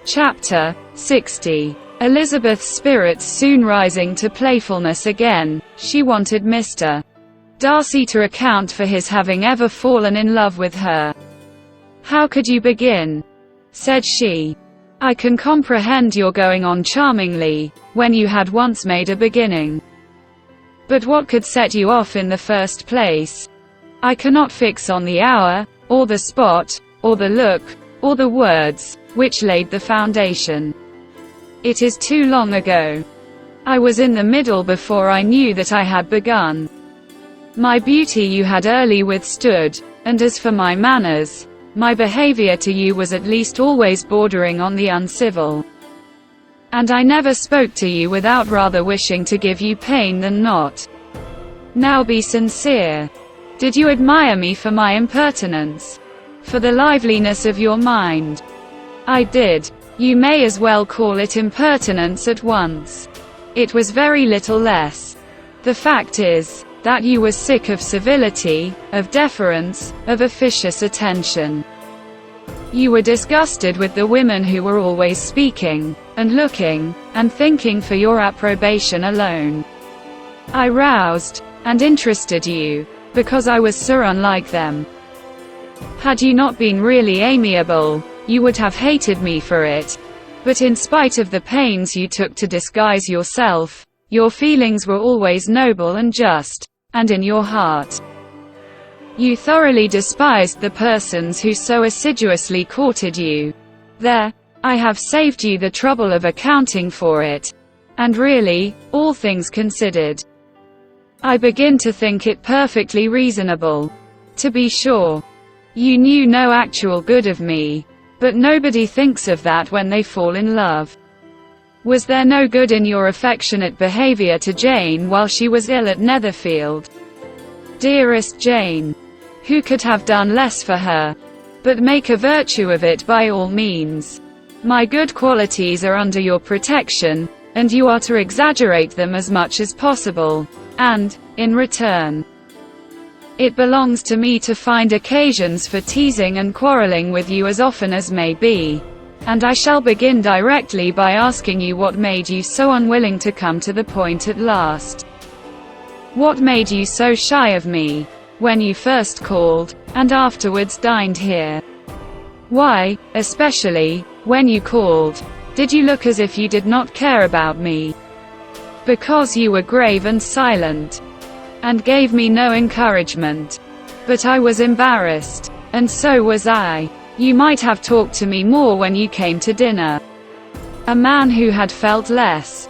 Chapter 60. Elizabeth's spirits soon rising to playfulness again, she wanted Mr. Darcy to account for his having ever fallen in love with her. "How could you begin?" said she. "I can comprehend your going on charmingly, when you had once made a beginning. But what could set you off in the first place? I cannot fix on the hour, or the spot, or the look, or the words, which laid the foundation. It is too long ago. I was in the middle before I knew that I had begun. My beauty you had early withstood, and as for my manners, my behavior to you was at least always bordering on the uncivil. And I never spoke to you without rather wishing to give you pain than not. Now be sincere. Did you admire me for my impertinence? For the liveliness of your mind? I did. You may as well call it impertinence at once. It was very little less. The fact is, that you were sick of civility, of deference, of officious attention. You were disgusted with the women who were always speaking, and looking, and thinking for your approbation alone. I roused, and interested you, because I was so unlike them. Had you not been really amiable, you would have hated me for it. But in spite of the pains you took to disguise yourself, your feelings were always noble and just, and in your heart. You thoroughly despised the persons who so assiduously courted you. There, I have saved you the trouble of accounting for it. And really, all things considered, I begin to think it perfectly reasonable. To be sure, you knew no actual good of me, but nobody thinks of that when they fall in love. Was there no good in your affectionate behavior to Jane while she was ill at Netherfield? Dearest Jane, who could have done less for her? But make a virtue of it by all means. My good qualities are under your protection, and you are to exaggerate them as much as possible. And, in return, it belongs to me to find occasions for teasing and quarreling with you as often as may be. And I shall begin directly by asking you what made you so unwilling to come to the point at last. What made you so shy of me, when you first called, and afterwards dined here? Why, especially, when you called, did you look as if you did not care about me? Because you were grave and silent, and gave me no encouragement. But I was embarrassed, and so was I. You might have talked to me more when you came to dinner. A man who had felt less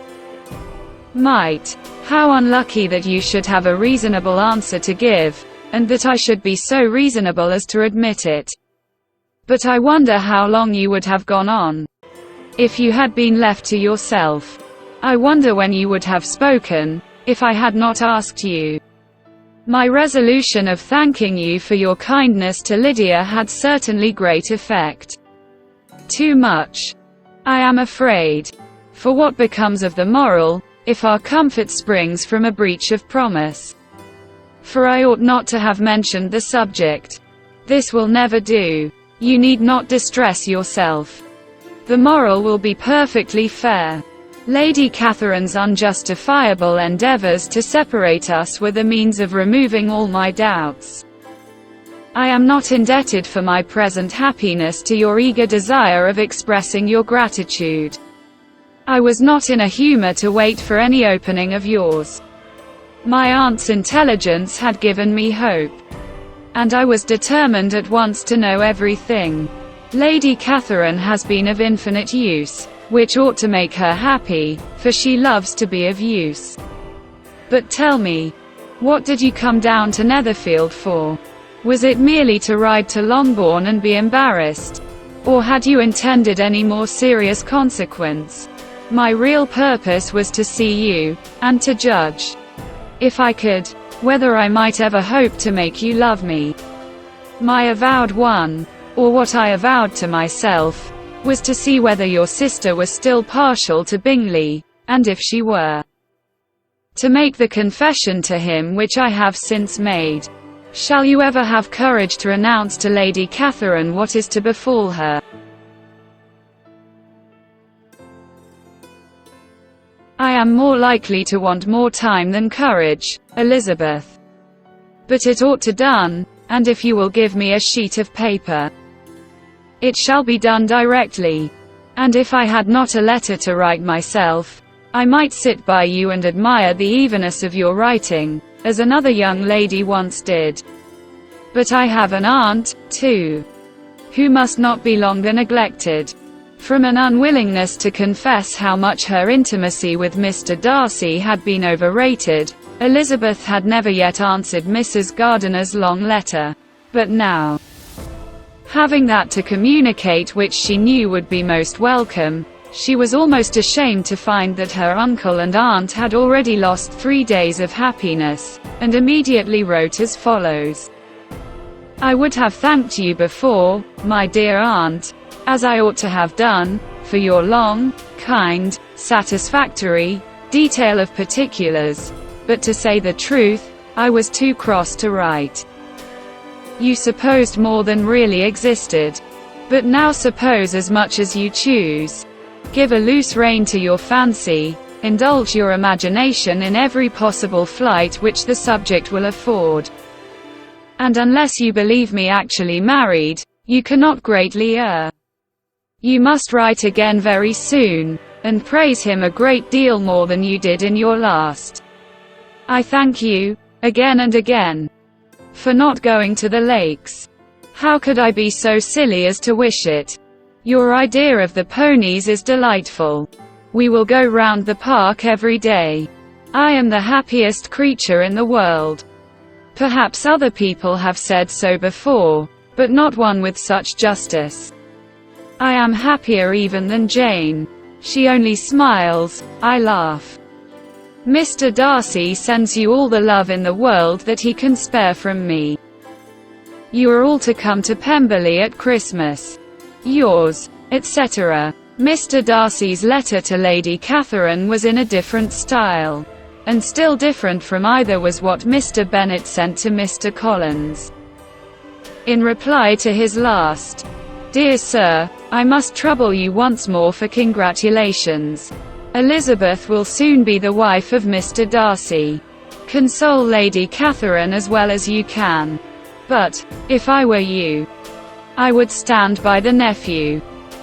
might. How unlucky that you should have a reasonable answer to give, and that I should be so reasonable as to admit it. But I wonder how long you would have gone on, if you had been left to yourself. I wonder when you would have spoken, if I had not asked you. My resolution of thanking you for your kindness to Lydia had certainly great effect. Too much, I am afraid. For what becomes of the moral, if our comfort springs from a breach of promise? For I ought not to have mentioned the subject. This will never do. You need not distress yourself. The moral will be perfectly fair. Lady Catherine's unjustifiable endeavours to separate us were the means of removing all my doubts. I am not indebted for my present happiness to your eager desire of expressing your gratitude. I was not in a humour to wait for any opening of yours. My aunt's intelligence had given me hope, and I was determined at once to know everything. Lady Catherine has been of infinite use, which ought to make her happy, for she loves to be of use. But tell me, what did you come down to Netherfield for? Was it merely to ride to Longbourn and be embarrassed? Or had you intended any more serious consequence? My real purpose was to see you, and to judge, if I could, whether I might ever hope to make you love me. My avowed one, or what I avowed to myself, was to see whether your sister was still partial to Bingley, and if she were, to make the confession to him which I have since made. Shall you ever have courage to announce to Lady Catherine what is to befall her? am more likely to want more time than courage, Elizabeth. But it ought to done, and if you will give me a sheet of paper, it shall be done directly. And if I had not a letter to write myself, I might sit by you and admire the evenness of your writing, as another young lady once did. But I have an aunt, too, who must not be longer neglected. From an unwillingness to confess how much her intimacy with Mr. Darcy had been overrated, Elizabeth had never yet answered Mrs. Gardiner's long letter. But now, having that to communicate which she knew would be most welcome, she was almost ashamed to find that her uncle and aunt had already lost 3 days of happiness, and immediately wrote as follows. I would have thanked you before, my dear aunt, as I ought to have done, for your long, kind, satisfactory detail of particulars, but to say the truth, I was too cross to write. You supposed more than really existed. But now suppose as much as you choose. Give a loose rein to your fancy, indulge your imagination in every possible flight which the subject will afford. And unless you believe me actually married, you cannot greatly err. You must write again very soon, and praise him a great deal more than you did in your last. I thank you, again and again, for not going to the lakes. How could I be so silly as to wish it? Your idea of the ponies is delightful. We will go round the park every day. I am the happiest creature in the world. Perhaps other people have said so before, but not one with such justice. I am happier even than Jane. She only smiles, I laugh. Mr. Darcy sends you all the love in the world that he can spare from me. You are all to come to Pemberley at Christmas. Yours, etc. Mr. Darcy's letter to Lady Catherine was in a different style. And still different from either was what Mr. Bennet sent to Mr. Collins. In reply to his last, Dear Sir, I must trouble you once more for congratulations. Elizabeth will soon be the wife of Mr. Darcy. Console Lady Catherine as well as you can. But, if I were you, I would stand by the nephew.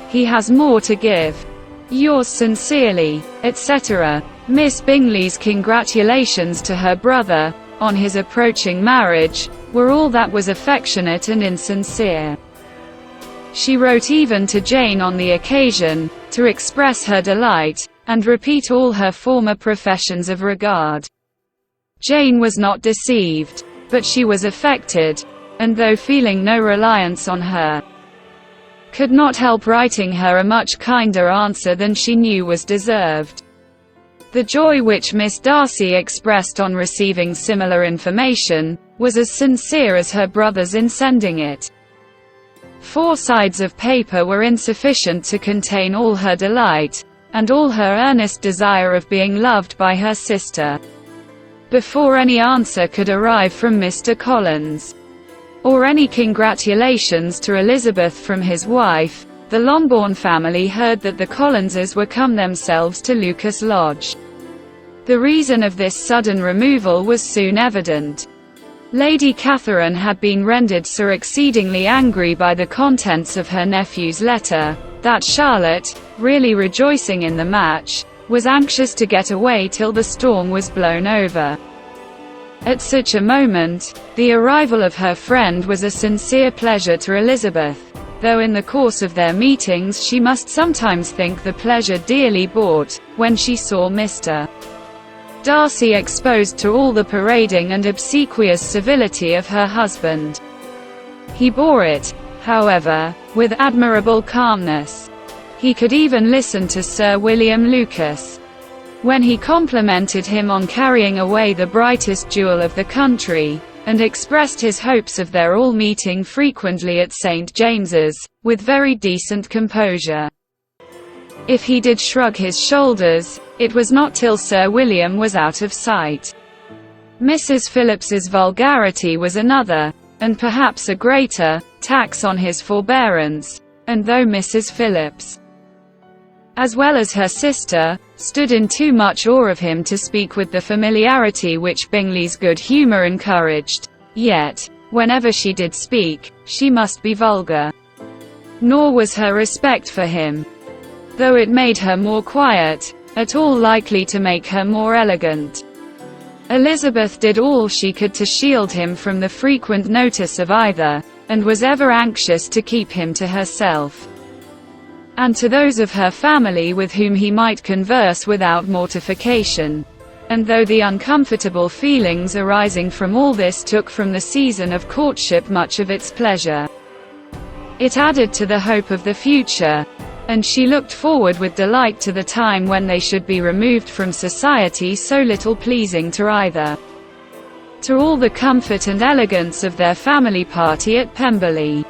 He has more to give. Yours sincerely, etc. Miss Bingley's congratulations to her brother, on his approaching marriage, were all that was affectionate and insincere. She wrote even to Jane on the occasion, to express her delight, and repeat all her former professions of regard. Jane was not deceived, but she was affected, and though feeling no reliance on her, could not help writing her a much kinder answer than she knew was deserved. The joy which Miss Darcy expressed on receiving similar information, was as sincere as her brother's in sending it. 4 sides of paper were insufficient to contain all her delight, and all her earnest desire of being loved by her sister, before any answer could arrive from Mr. Collins, or any congratulations to Elizabeth from his wife. The Longbourn family heard that the Collinses were come themselves to Lucas Lodge. The reason of this sudden removal was soon evident. Lady Catherine had been rendered so exceedingly angry by the contents of her nephew's letter, that Charlotte, really rejoicing in the match, was anxious to get away till the storm was blown over. At such a moment, the arrival of her friend was a sincere pleasure to Elizabeth, though in the course of their meetings she must sometimes think the pleasure dearly bought, when she saw Mr. Darcy exposed to all the parading and obsequious civility of her husband. He bore it, however, with admirable calmness. He could even listen to Sir William Lucas, when he complimented him on carrying away the brightest jewel of the country, and expressed his hopes of their all meeting frequently at St. James's, with very decent composure. If he did shrug his shoulders, it was not till Sir William was out of sight. Mrs. Phillips's vulgarity was another, and perhaps a greater, tax on his forbearance, and though Mrs. Phillips as well as her sister, stood in too much awe of him to speak with the familiarity which Bingley's good humour encouraged. Yet, whenever she did speak, she must be vulgar. Nor was her respect for him, though it made her more quiet, at all likely to make her more elegant. Elizabeth did all she could to shield him from the frequent notice of either, and was ever anxious to keep him to herself, and to those of her family with whom he might converse without mortification. And though the uncomfortable feelings arising from all this took from the season of courtship much of its pleasure, it added to the hope of the future, and she looked forward with delight to the time when they should be removed from society so little pleasing to either. To all the comfort and elegance of their family party at Pemberley.